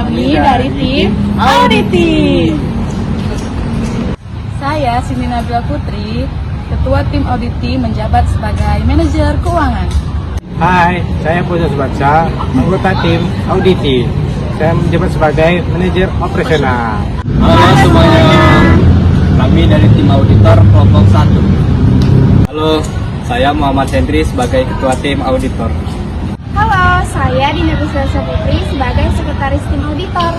kami dari tim Auditi. Saya Cindy Nabila Putri, Ketua Tim Auditi menjabat sebagai Manajer Keuangan. Hai, saya Puja Subatsa, anggota tim Auditi. Saya menjabat sebagai Manajer Operasional. Halo semuanya, kami dari tim auditor kelompok 1. Halo, saya Muhammad Hendri sebagai Ketua Tim Auditor. Halo, saya Dina Biswasa Putri sebagai Sekretaris Tim Auditor.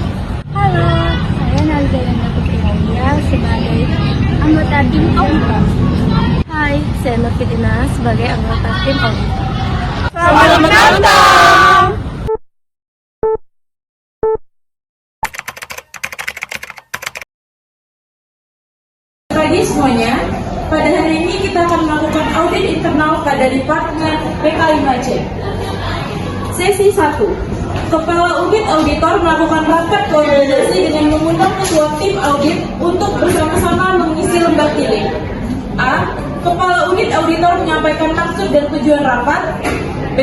Halo, saya Nazarina Putri Aulia sebagai anggota Tim Auditor. Hai, saya Nur Fitina sebagai anggota Tim Auditor. Selamat menonton! Pagi semuanya, pada hari ini kita akan melakukan audit internal pada Departemen PK5C. Sesi 1. Kepala Unit Auditor melakukan rapat koordinasi dengan mengundang Ketua Tim Audit untuk bersama-sama mengisi lembar tilik. A. Kepala Unit Auditor menyampaikan maksud dan tujuan rapat. B.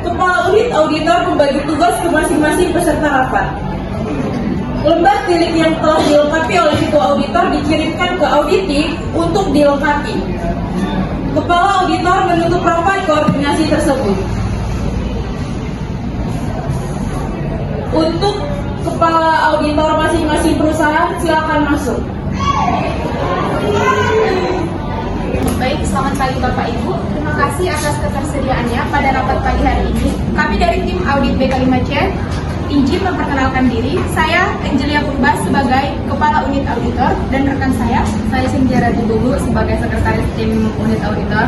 Kepala Unit Auditor membagi tugas ke masing-masing peserta rapat. Lembar tilik yang telah dilengkapi oleh Ketua Auditor dikirimkan ke Auditi untuk dilengkapi. Kepala Auditor menutup rapat koordinasi tersebut. Untuk Kepala Auditor masing-masing perusahaan, silakan masuk. Baik, selamat pagi Bapak Ibu. Terima kasih atas ketersediaannya pada rapat pagi hari ini. Kami dari tim Audit BK5C izin memperkenalkan diri. Saya Angelia Purba sebagai Kepala Unit Auditor dan rekan saya Sinjara Dibubu sebagai Sekretaris Tim Unit Auditor.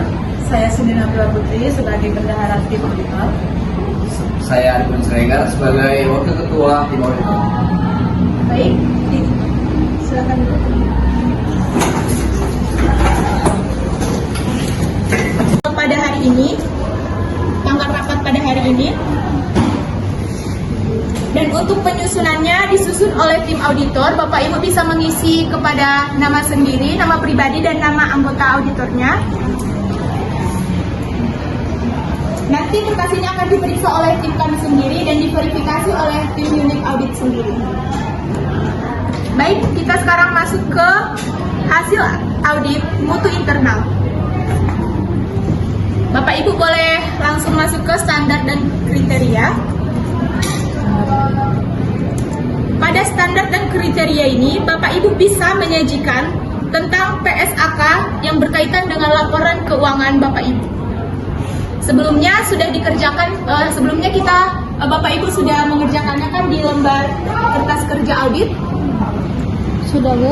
Saya Cindy Nabila Putri sebagai Bendahara Tim Auditor. Saya Arifin Sregar sebagai Wakil Ketua Tim Auditor. Baik, silakan dulu. Pada hari ini, tanggal rapat pada hari ini, dan untuk penyusunannya disusun oleh tim auditor. Bapak Ibu bisa mengisi kepada nama sendiri, nama pribadi, dan nama anggota auditornya. Nanti berkasnya akan diperiksa oleh tim kami sendiri dan diverifikasi oleh tim unit audit sendiri. Baik, kita sekarang masuk ke hasil audit mutu internal. Bapak Ibu boleh langsung masuk ke standar dan kriteria. Pada standar dan kriteria ini, Bapak Ibu bisa menyajikan tentang PSAK yang berkaitan dengan laporan keuangan Bapak Ibu. Sebelumnya sudah dikerjakan, Bapak Ibu sudah mengerjakannya kan di lembar kertas kerja audit? Sudah, Bu.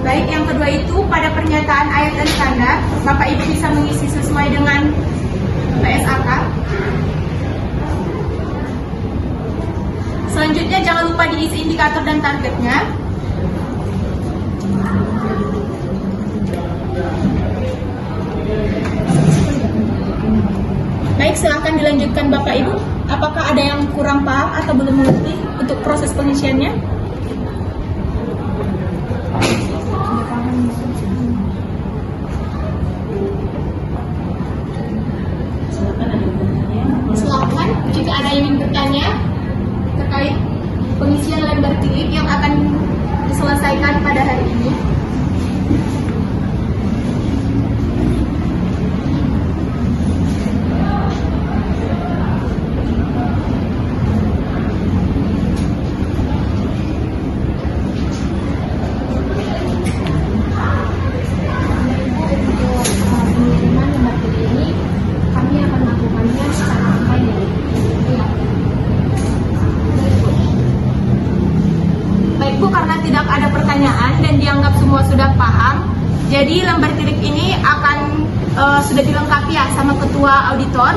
Baik, yang kedua itu pada pernyataan ayat dan standar, Bapak Ibu bisa mengisi sesuai dengan PSAK. Selanjutnya jangan lupa diisi indikator dan targetnya. Baik, silakan dilanjutkan Bapak Ibu. Apakah ada yang kurang paham atau belum mengerti untuk proses pengisiannya? Silakan jika ada yang ingin bertanya terkait pengisian lembar tilik yang akan diselesaikan pada hari ini. Pengiriman lembar tilik ini kami akan melakukannya secara online. Baik Bu, karena tidak ada pertanyaan dan dianggap semua sudah paham, jadi lembar tilik ini akan sudah dilengkapi ya sama Ketua Auditor,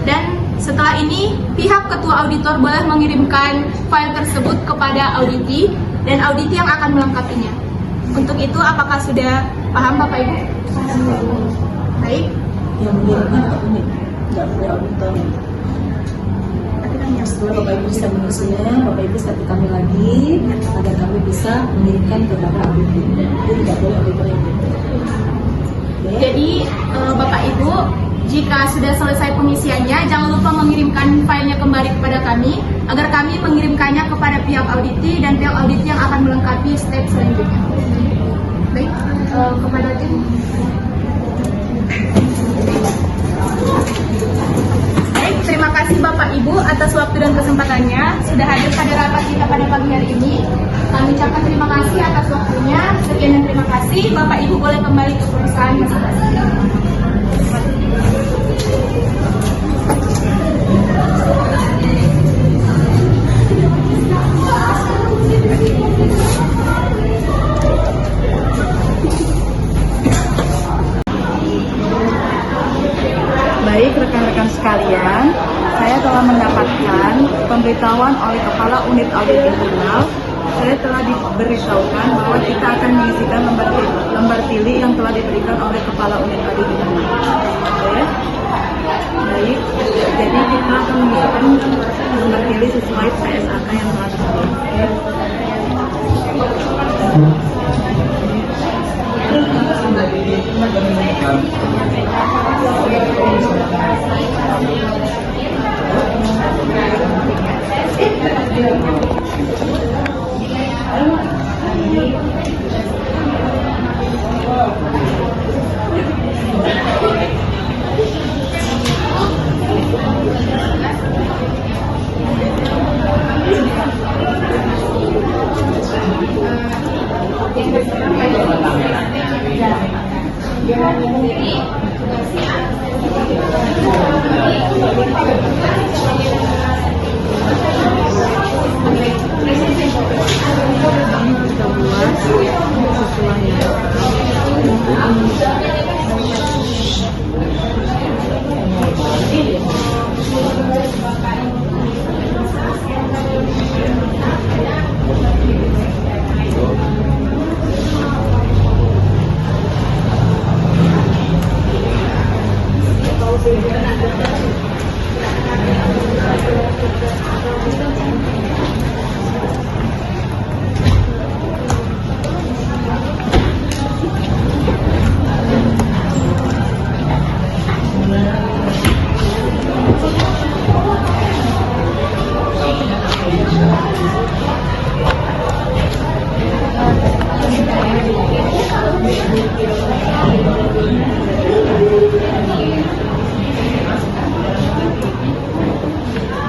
dan setelah ini pihak Ketua Auditor boleh mengirimkan file tersebut kepada Auditi dan Auditi yang akan melengkapinya. Untuk itu apakah sudah paham Bapak Ibu? Baik. Yang mengirimkan ke unit, tidak boleh auditor. Setelah Bapak Ibu bisa mengisinya, Bapak Ibu seperti kami lagi agar kami bisa bisa mengirimkan ke Bapak audit tim. Jadi tidak boleh auditor yang belum. Jadi Bapak Ibu, jika sudah selesai pengisiannya, jangan lupa mengirimkan filenya kembali kepada kami agar kami mengirimkannya kepada pihak auditi dan pihak auditi yang akan melengkapi step selanjutnya. Baik, kepada tim. Baik, terima kasih Bapak Ibu atas waktu dan kesempatannya sudah hadir pada rapat kita pada pagi hari ini. Kami ucapkan terima kasih atas waktunya. Sekian dan terima kasih. Bapak Ibu boleh kembali ke perusahaan masing-masing. Baik rekan-rekan sekalian, saya telah mendapatkan pemberitahuan oleh Kepala Unit Audit Internal. Saya telah diberitahukan bahwa kita akan mengisikan lembar tili yang telah diberikan oleh Kepala Unit Audit Internal. Oke. Baik, jadi kita akan mengisikan lembar tili sesuai PSAK yang telah dibuat.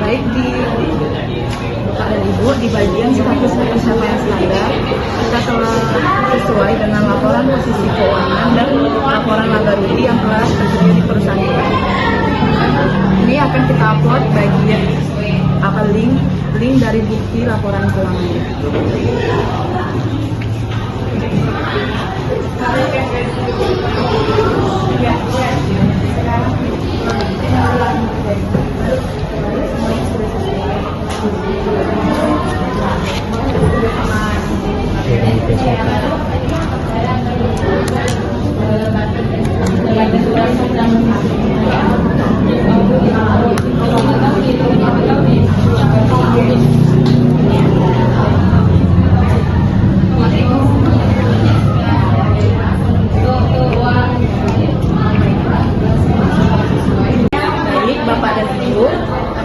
Baik di Bapak dan Ibu, di bagian status pencapaian standar kita telah sesuai dengan laporan posisi keuangan dan laporan laba rugi yang telah tersedia di perusahaan kita. Ini akan kita upload bagian link dari bukti laporan keuangan.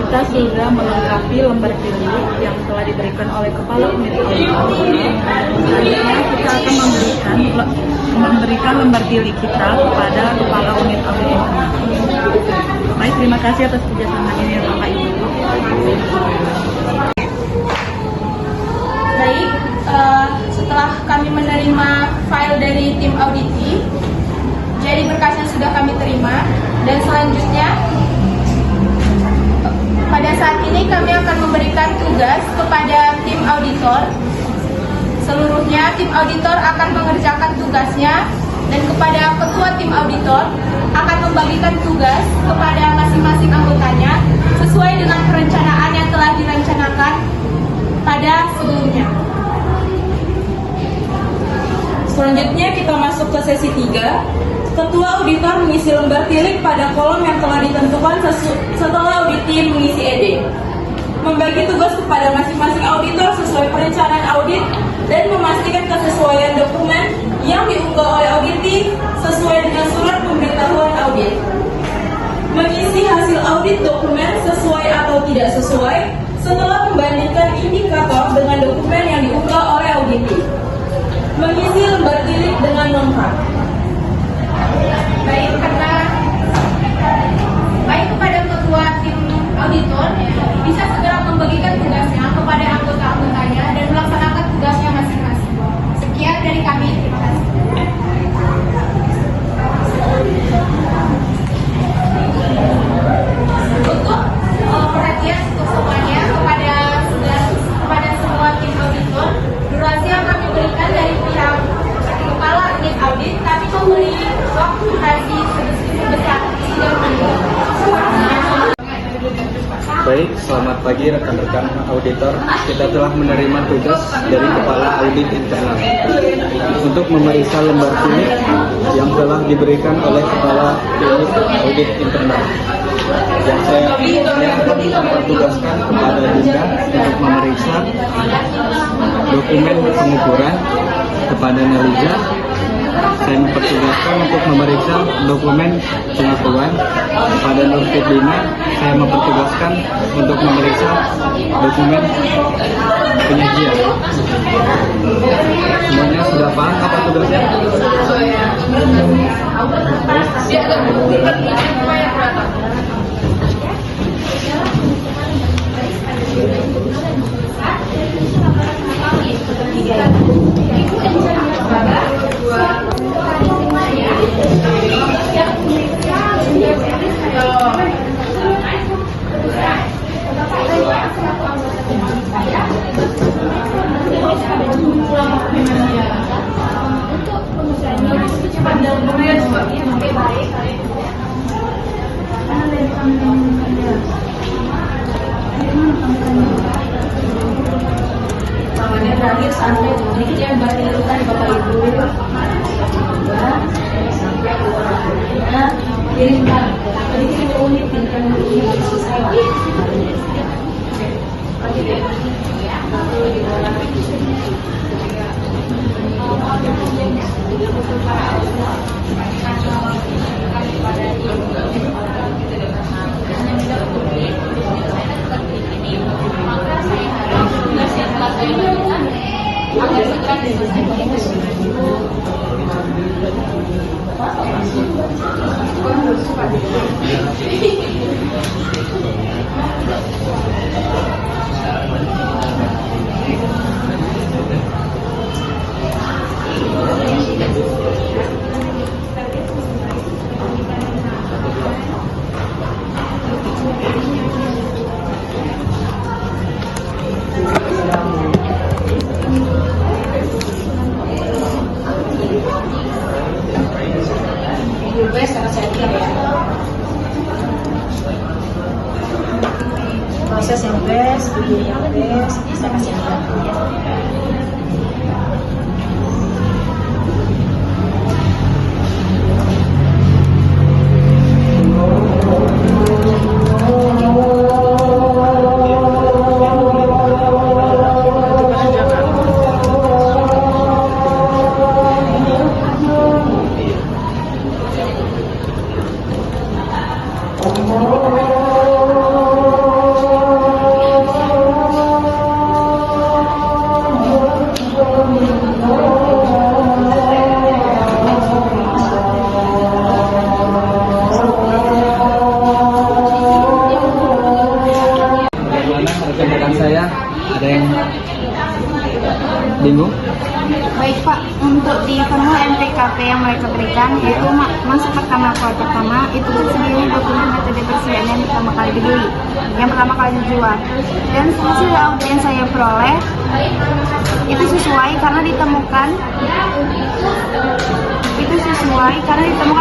Kita sudah melengkapi lembar tili yang telah diberikan oleh Kepala Unit Audit. Selanjutnya kita akan memberikan lembar tili kita kepada Kepala Unit Audit. Baik, terima kasih atas kerjasamanya ya Bapak Ibu. Baik, setelah kami menerima file dari tim auditi, jadi berkasnya sudah kami terima, dan selanjutnya pada saat ini kami akan memberikan tugas kepada tim auditor. Seluruhnya tim auditor akan mengerjakan tugasnya, dan kepada ketua tim auditor akan membagikan tugas kepada masing-masing anggotanya sesuai dengan perencanaan yang telah direncanakan pada sebelumnya. Selanjutnya kita masuk ke sesi 3. Ketua auditor mengisi lembar tilik pada kolom yang telah ditentukan setelah audit tim mengisi ED. membagi tugas kepada masing-masing auditor sesuai perencanaan audit, dan memastikan kesesuaian dokumen yang diunggah oleh auditi sesuai dengan surat pemberitahuan audit. Mengisi hasil audit dokumen sesuai atau tidak sesuai setelah membandingkan indikator dengan dokumen yang diunggah oleh auditi. Mengisi lembar tilik dengan lengkap. Baik kepada ketua tim auditor bisa segera membagikan tugasnya kepada anggota-anggotanya dan melaksanakan tugasnya masing-masing. Sekian dari kami, terima kasih. Untuk perhatian untuk semuanya kepada semua tim auditor, durasi yang kami berikan dari pihak kepala unit audit, kami memberi waktu durasi sebesar 3 menit. Baik, selamat pagi rekan-rekan auditor. Kita telah menerima tugas dari Kepala Audit Internal untuk memeriksa lembar tilik yang telah diberikan oleh Kepala Unit Audit Internal. Yang saya akan mempertugaskan kepada Dinda untuk memeriksa dokumen pengukuran kepada Neliza. Saya mempertugaskan untuk memeriksa dokumen pengakuan kepada Nur Fitlina. Saya mempertugaskan untuk memeriksa dokumen penyajian. Semuanya sudah paham apa tugasnya? Terakhir sampai yang dilakukan Bapak Ibu sampai orangnya kirimkan kirim unit dengan unit selesai. Proses yang best, video yang best, bisa kasih Ada yang bingung? Baik Pak, untuk di formulir MPKP yang mereka berikan itu masuk pertama kuartal pertama itu sendiri dokumen metode persediaan yang pertama kali dibeli, yang pertama kali dijual, dan hasil audit yang saya peroleh itu sesuai karena ditemukan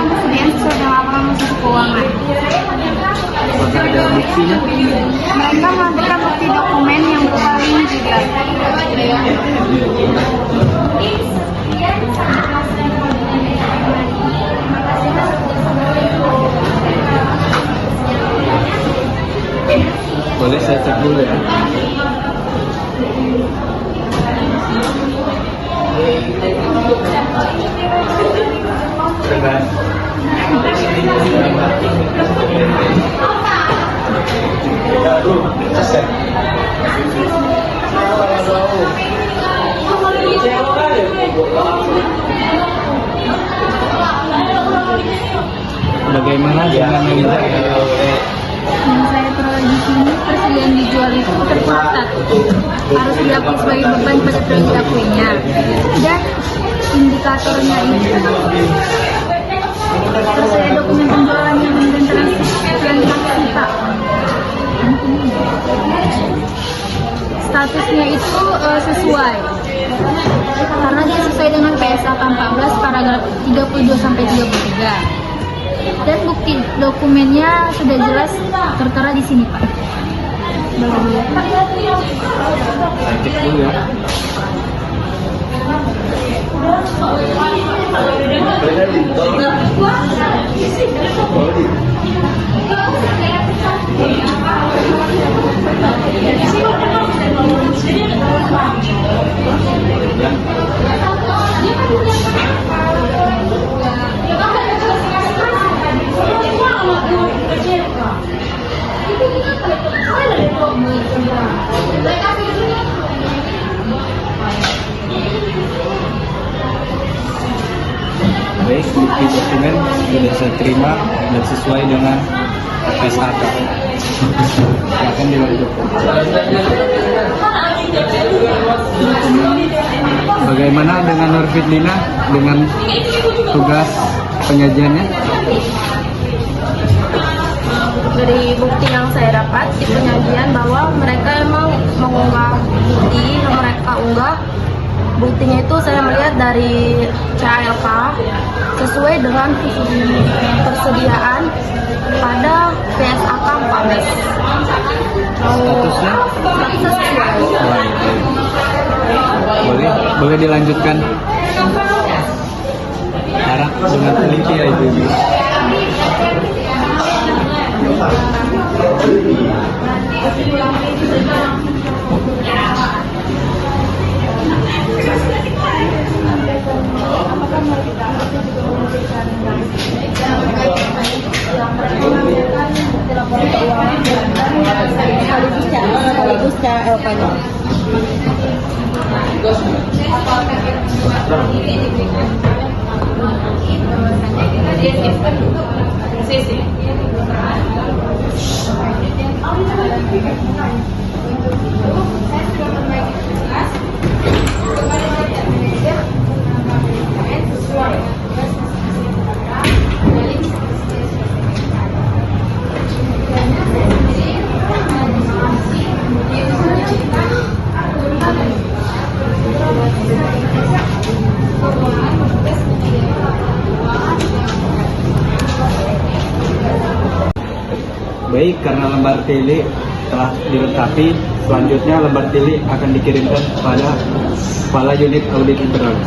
persediaan sesuai dengan laporan musisi keuangan. Apakah ada buktinya? Mereka melampirkan bukti dokumen yang berupa link juga. Boleh saya cek dulu ya. Bagaimana dengan manajer? Yang saya peroleh di sini, persediaan dijual itu tercatat, harus diakui sebagai beban pada pelakunya, dan indikatornya itu sesuai dokumen penjualannya dan transaksi Pak. Statusnya itu sesuai, karena dia sesuai dengan PSAK 14 paragraf 32 sampai 33. Dan bukti dokumennya sudah jelas tertera di sini, Pak. Baru dulu. Saya cek dulu ya. Baik, bukti dokumen sudah saya terima dan sesuai dengan SAK. Akan dilanjutkan. Bagaimana dengan Nur Fitlina dengan tugas penyajiannya? Dari bukti yang saya dapat di penyajian bahwa mereka emang mengunggah bukti yang mereka unggah. Buktinya itu saya melihat dari CALK sesuai dengan persediaan pada PSAK 14. Statusnya? Statusnya sesuai. Boleh dilanjutkan. Harap dengan teliti ya Ibu. Sekaligus CALK-nya. Baik, karena lembar tili telah dilengkapi, selanjutnya lembar tili akan dikirimkan kepada Kepala Unit Audit Internal.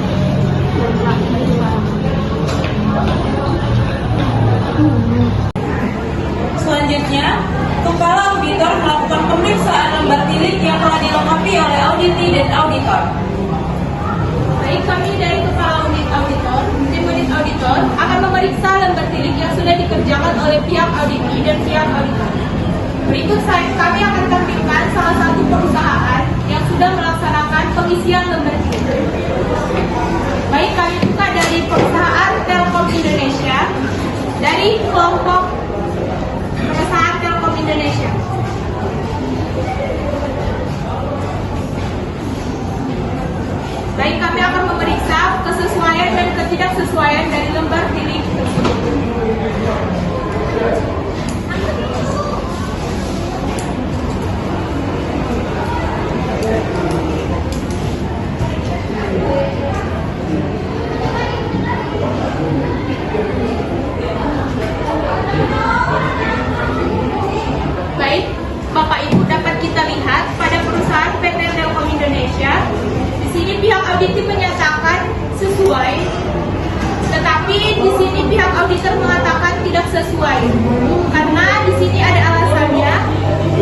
Selanjutnya, Kepala Auditor melakukan pemeriksaan lembar tilik yang telah dilengkapi oleh auditi dan auditor. Baik, kami dari Kepala Unit Auditor, tim Unit Auditor akan memeriksa lembar tilik yang sudah dikerjakan oleh pihak auditi dan pihak auditor. Berikut kami akan tampilkan salah satu perusahaan yang sudah melaksanakan pengisian lembar tilik. Baik, kami buka dari perusahaan Telkom Indonesia, dari kelompok perusahaan Telkom Indonesia. Baik, kami akan memeriksa kesesuaian dan ketidaksesuaian dari lembar tilik tersebut. Baik, Bapak Ibu, dapat kita lihat pada perusahaan PT Telkom Indonesia. Di sini pihak auditor menyatakan sesuai, tetapi di sini pihak auditor mengatakan tidak sesuai. Karena di sini ada alasannya,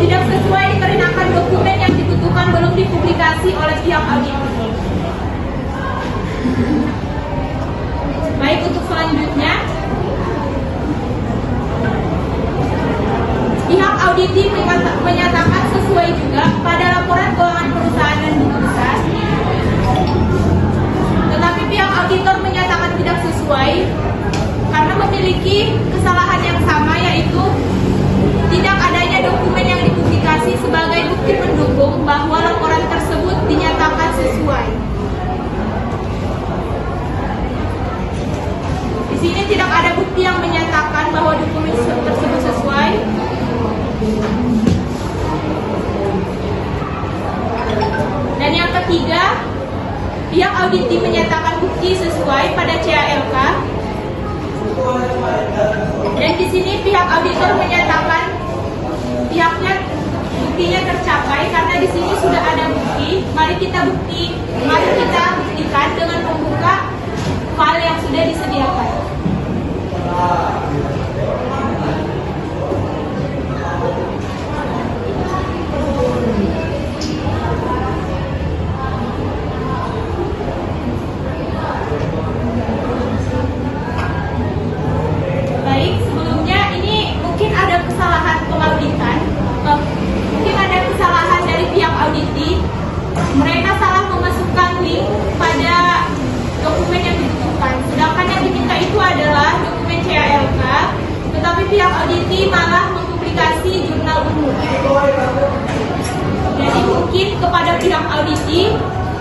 tidak sesuai dikarenakan dokumen yang dibutuhkan belum dipublikasi oleh pihak auditor. bukti yang menyatakan bahwa dokumen tersebut sesuai. Dan yang ketiga, pihak auditi menyatakan bukti sesuai pada CALK. Dan di sini pihak auditor menyatakan buktinya tercapai karena di sini sudah ada bukti. Mari kita buktikan dengan membuka file yang sudah disediakan. Baik, sebelumnya ini mungkin ada kesalahan pengauditan. Mungkin ada kesalahan dari pihak auditi. Mereka salah memasukkan link pada dokumen yang dibutuhkan. Sedangkan yang diminta itu adalah dokumen CALK, tetapi pihak auditi malah mempublikasi jurnal umum. Jadi mungkin kepada pihak auditi,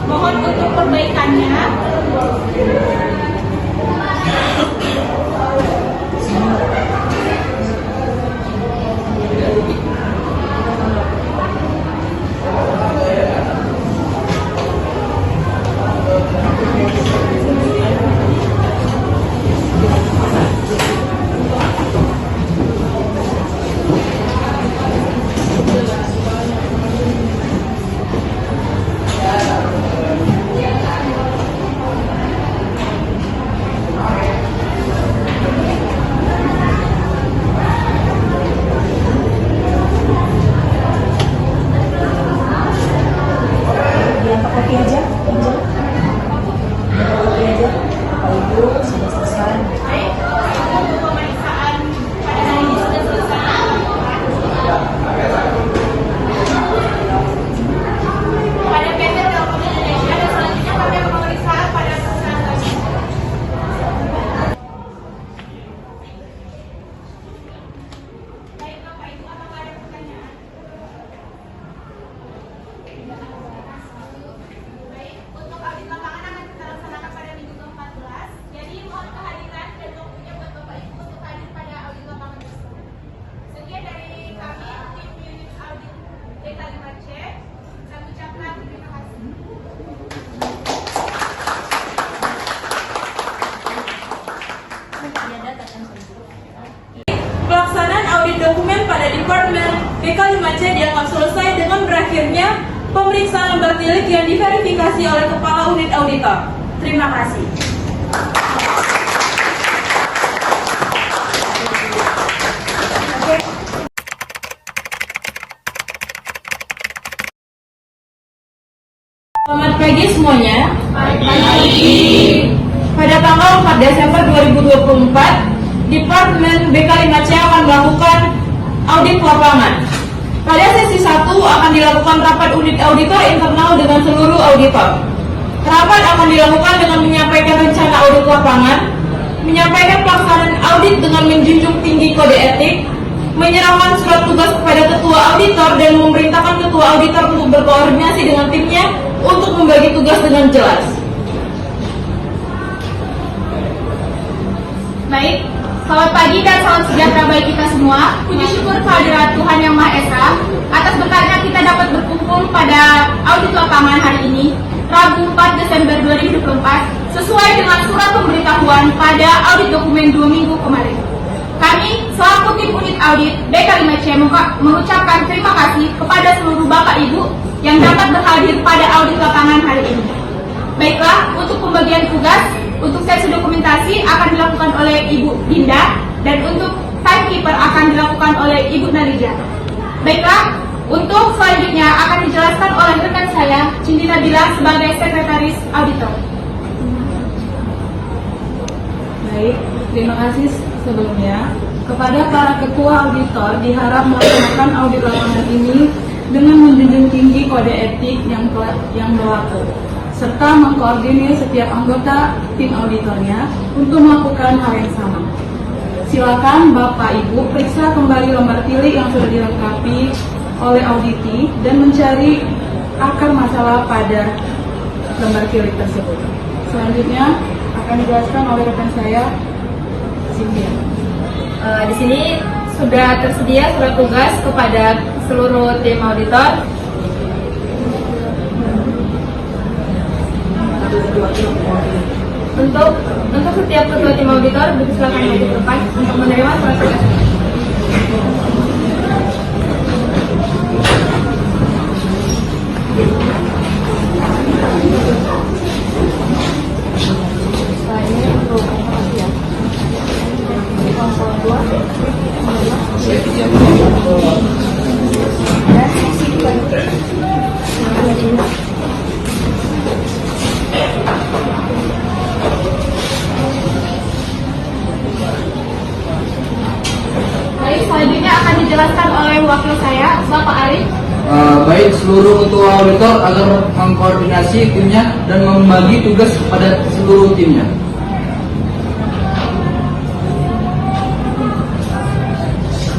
mohon untuk perbaikannya. Pelaksanaan audit dokumen pada Departemen BK5C dianggap selesai dengan berakhirnya pemeriksaan lembar tilik yang diverifikasi oleh Kepala Unit Auditor. Terima kasih. Selamat pagi semuanya. Pada tanggal 4 Desember 2024, Departemen BK5C akan melakukan audit lapangan. Pada sesi 1 akan dilakukan rapat unit auditor internal dengan seluruh auditor. Rapat akan dilakukan dengan menyampaikan rencana audit lapangan, menyampaikan pelaksanaan audit dengan menjunjung tinggi kode etik, menyerahkan surat tugas kepada ketua auditor dan memerintahkan ketua auditor untuk berkoordinasi dengan timnya untuk membagi tugas dengan jelas. Baik, selamat pagi dan salam sejahtera bagi kita semua. Puji syukur kehadirat Tuhan Yang Maha Esa atas berkatnya kita dapat berkumpul pada audit lapangan hari ini, Rabu 4 Desember 2024, sesuai dengan surat pemberitahuan pada audit dokumen 2 minggu kemarin. Kami, selaku tim unit audit BK5C mengucapkan terima kasih kepada seluruh Bapak Ibu yang dapat berhadir pada audit lapangan hari ini. Baiklah, untuk pembagian tugas, untuk sesi dokumentasi akan dilakukan oleh Ibu Dinda, dan untuk timekeeper akan dilakukan oleh Ibu Nalija. Baiklah, untuk selanjutnya akan dijelaskan oleh rekan saya, Cindy Nabila, sebagai sekretaris auditor. Baik, terima kasih sebelumnya. Kepada para ketua auditor diharap melaksanakan audit lapangan ini dengan menjunjung tinggi kode etik yang berlaku, serta mengkoordinir setiap anggota tim auditornya untuk melakukan hal yang sama. Silakan Bapak Ibu periksa kembali lembar tilik yang sudah dilengkapi oleh auditi dan mencari akar masalah pada lembar tilik tersebut. Selanjutnya akan dijelaskan oleh rekan saya, Cynthia. Di sini sudah tersedia surat tugas kepada seluruh tim auditor. Untuk setiap ketua tim auditor, silakan maju ke depan untuk menerima surat tugas. Baik, selanjutnya akan dijelaskan oleh wakil saya, Bapak Arif. Baik, seluruh ketua auditor agar mengkoordinasi timnya dan membagi tugas kepada seluruh timnya.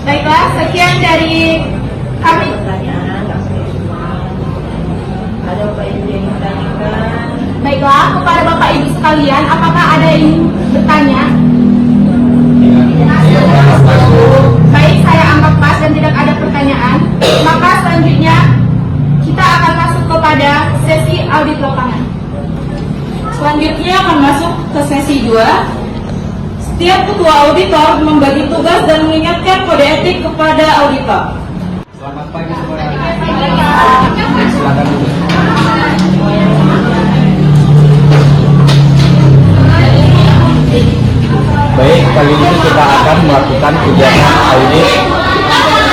Baiklah, sekian dari kami. Ada Bapak Ibu yang ditanyakan? Baiklah, kepada Bapak Ibu sekalian, apakah ada yang ingin bertanya? Baik, saya anggap pas dan tidak ada pertanyaan. Maka selanjutnya kita akan masuk kepada sesi audit lapangan. Selanjutnya akan masuk ke sesi 2. Setiap ketua auditor membagi tugas dan mengingatkan kode etik kepada auditor. Selamat pagi semuanya. Silakan duduk. Baik, kali ini kita akan melakukan kegiatan audit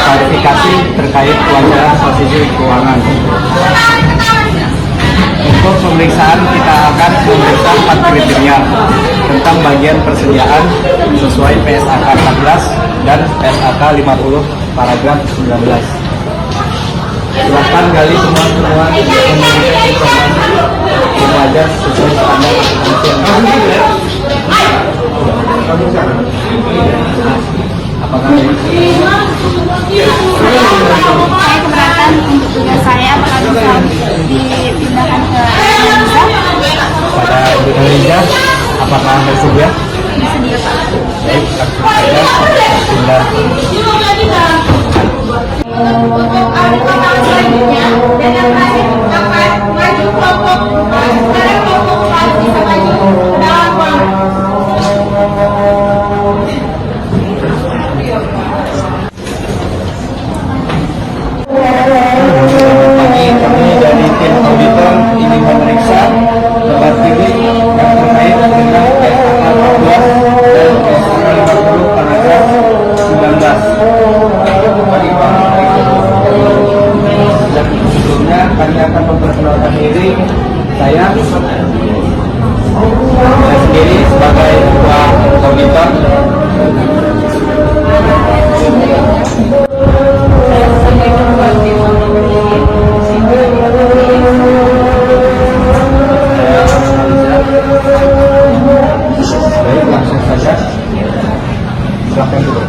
klarifikasi terkait pelanggaran posisi keuangan. Untuk pemeriksaan kita akan memeriksa 4 kriteria tentang bagian persediaan sesuai PSAK 14 dan PSAK 50 paragraf 19. Silakan gali semua yang memiliki informasi yang wajar sesuai standar akuntansi yang ada. Apakah ini? Saya keberatan untuk tugas saya apakah bisa dipindahkan ke Indonesia? Pada Ibu Nurija, apakah bersedia? Bersedia Pak. Baik, langsung saja pindah. Untuk audit lapangan selanjutnya, dan yang terakhir akan maju kelompok sekarang kelompok harus bisa maju ke dalam ruangan. Selamat pagi, kami dari tim auditor ingin memeriksa lembar pilih yang terkait dengan PSAK 12 dan PSAK 50 paragraf 19. Dan sebelumnya kami akan memperkenalkan diri. Saya sendiri sebagai ketua auditor. Baik, langsung saja. Silakan dulu.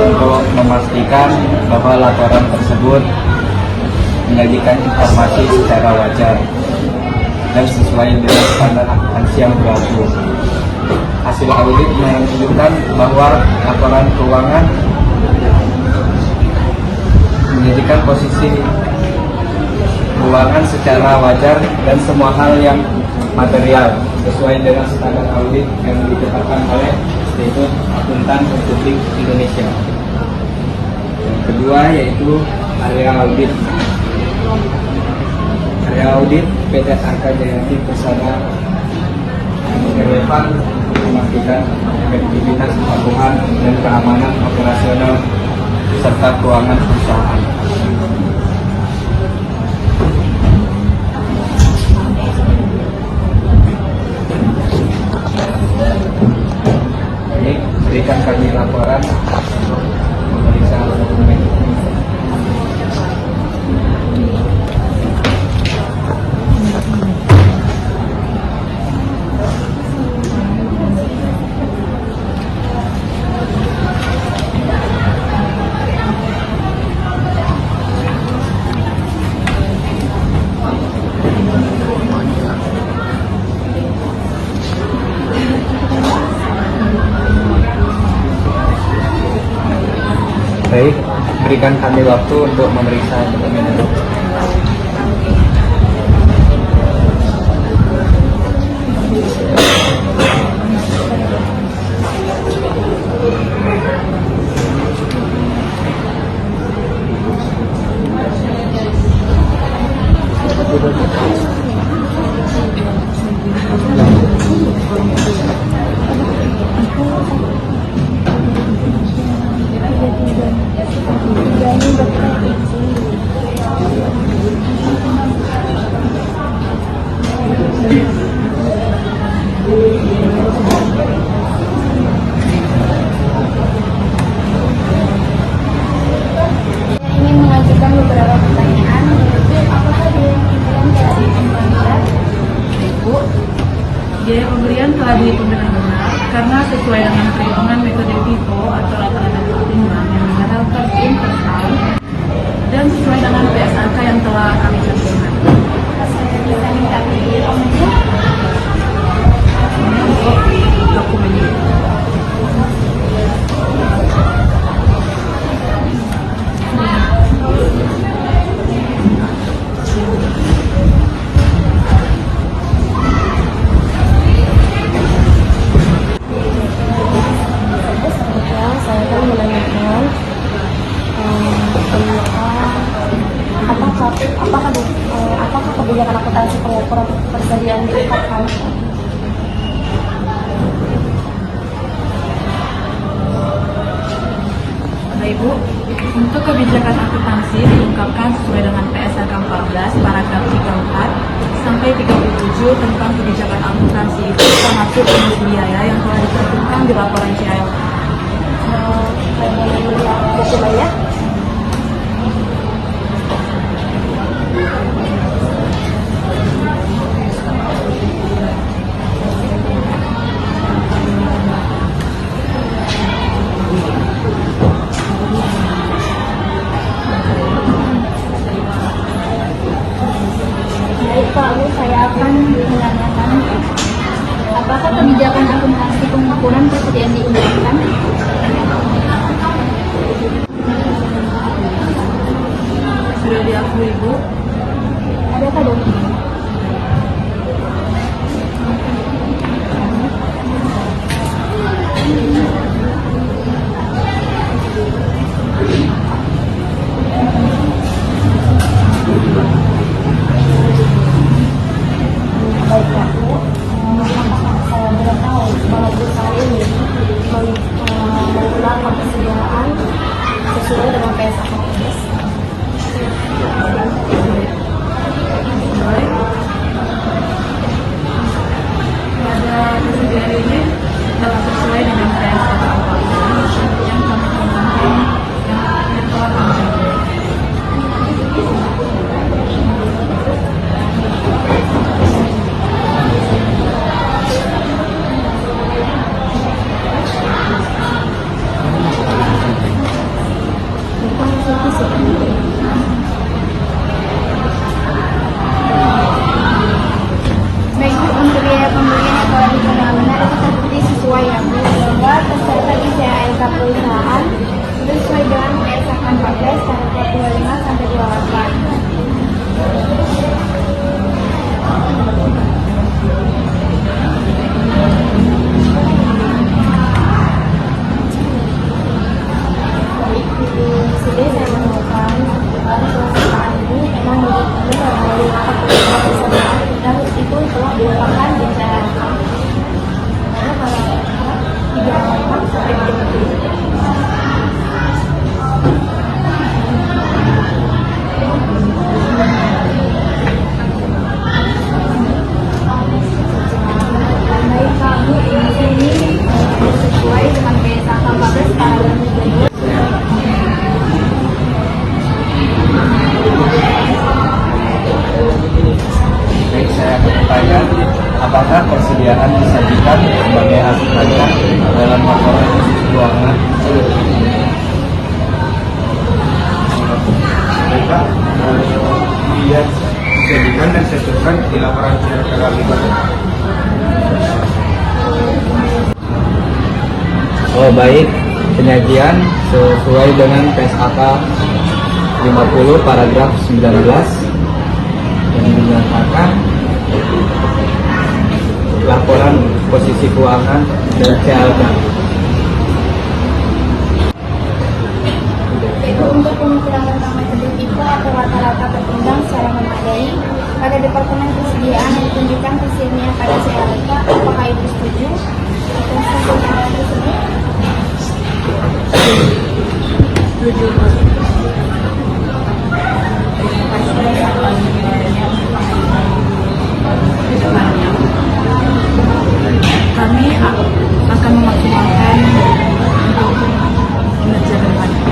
Untuk memastikan bahwa laporan tersebut menyajikan informasi secara wajar dan sesuai dengan standar akuntansi yang berlaku. Hasil audit menunjukkan bahwa laporan keuangan menjadikan posisi keuangan secara wajar dan semua hal yang material sesuai dengan standar audit yang ditetapkan oleh Institut Akuntan Republik Indonesia. Yang kedua yaitu area audit. Area audit PT Arka Jayati Persada relevan untuk memastikan efektivitas kepatuhan dan keamanan operasional serta keuangan perusahaan. Ini berikan kami laporan untuk memeriksa dokumen. Baik, berikan kami waktu untuk memeriksa dokumen. Saya ingin mengajukan beberapa pertanyaan, yaitu apakah biaya pembelian telah dihitung benar? Bu, biaya pembelian telah dihitung dengan benar karena sesuai dengan perhitungan metode FIFO atau rata-rata pertimbangan yang diharapkan universal dan sesuai dengan PSAK yang telah kami cantumkan. Saya bisa minta dokumennya. Dokumennya. Selanjutnya saya akan menanyakan apakah kebijakan akuntansi pengukuran persediaan diungkapkan? Baik Bu, untuk kebijakan akuntansi diungkapkan sesuai dengan PSAK 14 paragraf 34 sampai 37 tentang kebijakan akuntansi itu termasuk bonus biaya yang telah dicantumkan di laporan CILK. Saya boleh melihat dokumennya? Baik Pak Bu, saya akan menanyakan apakah kebijakan akuntansi pengukuran persediaan diungkapkan? Sudah diakui Bu. Adakah dokumen? Baik Pak Bu, saya boleh tahu bahwa perusahaan ini menggunakan persediaan sesuai dengan PSAK 14. Pada persediaan ini telah sesuai dengan PSAK 14 yang kami cantumkan yang telah kami cantumkan. Baik Bu, untuk biaya pembelian yang telah dihitung benar itu terbukti sesuai ya Bu, bahwa peserta di CILK perusahaan itu sesuai dengan PSAK 14 paragraf 25 sampai 28. Jadi saya menemukan bahwa perusahaan ini memang dihitung melalui beberapa persediaan dan itu telah diungkapkan di CILK. Karena kalau tidak lengkap sampai begitu. Baik Pak Bu, di sini sesuai dengan PSAK 14 paragraf 32. Baik, saya akan bertanya, apakah persediaan disajikan sebagai hasil pajak dalam laporan keuangan? Baik Pak, dia dijadikan dan dicantumkan di laporan CILK kami Pak. Oh baik, penyajian sesuai dengan PSAK 50 paragraf 19 yang menyatakan laporan posisi keuangan dan CLK. Untuk pengukuran rentang metode IPO atau rata-rata tertimbang secara memadai, pada Departemen Persediaan ditunjukkan hasilnya pada CLK. Apakah Ibu setuju atas hasil tersebut? Setuju. Kedepannya, kami akan memaksimalkan untuk kinerja depannya.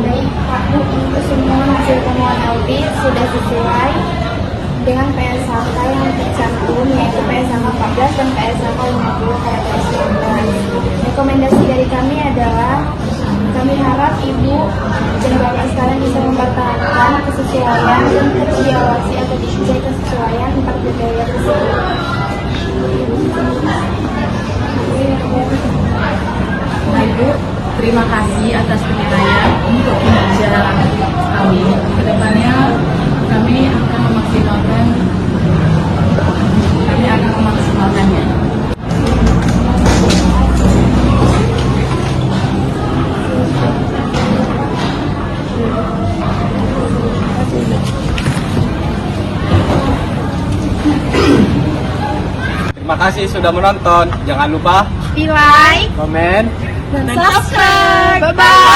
Baik Pak, untuk semua hasil temuan audit sudah sesuai dengan PSAK yang tercantum, yaitu PSAK 14 dan PSAK 50 paragraf 19. Rekomendasi dari kami adalah kami harap Ibu dan Bapak sekalian bisa mempertahankan kesesuaian dan terus diawasi agar dicapai kesesuaian 4 kriteria tersebut. Ibu, terima kasih atas penilaian untuk kinerja kami. Kedepannya kami akan memaksimalkannya. Terima kasih sudah menonton. Jangan lupa Di like Komen. dan subscribe. Bye bye.